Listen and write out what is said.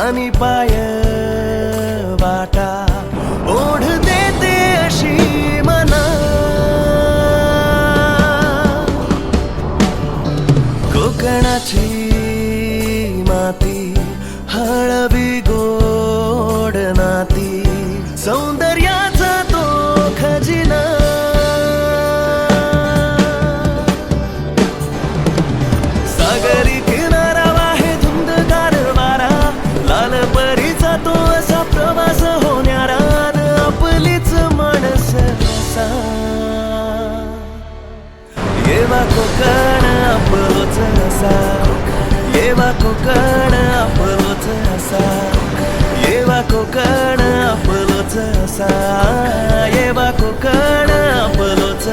आणि पाय वाटा ओढ देते अशी मना. कोकणाची माती हळवी गोड नाती सौंदर्याचा तो खजिना. सागरी किनारा वाहे धुंदगार वारा लाल परीचा तो असा प्रवास होणारा आपलीच माणस असा. येवा कोकण आपलोच असा. येवा कोकण आपलोच असा. येवा कोकण आपलोच असा.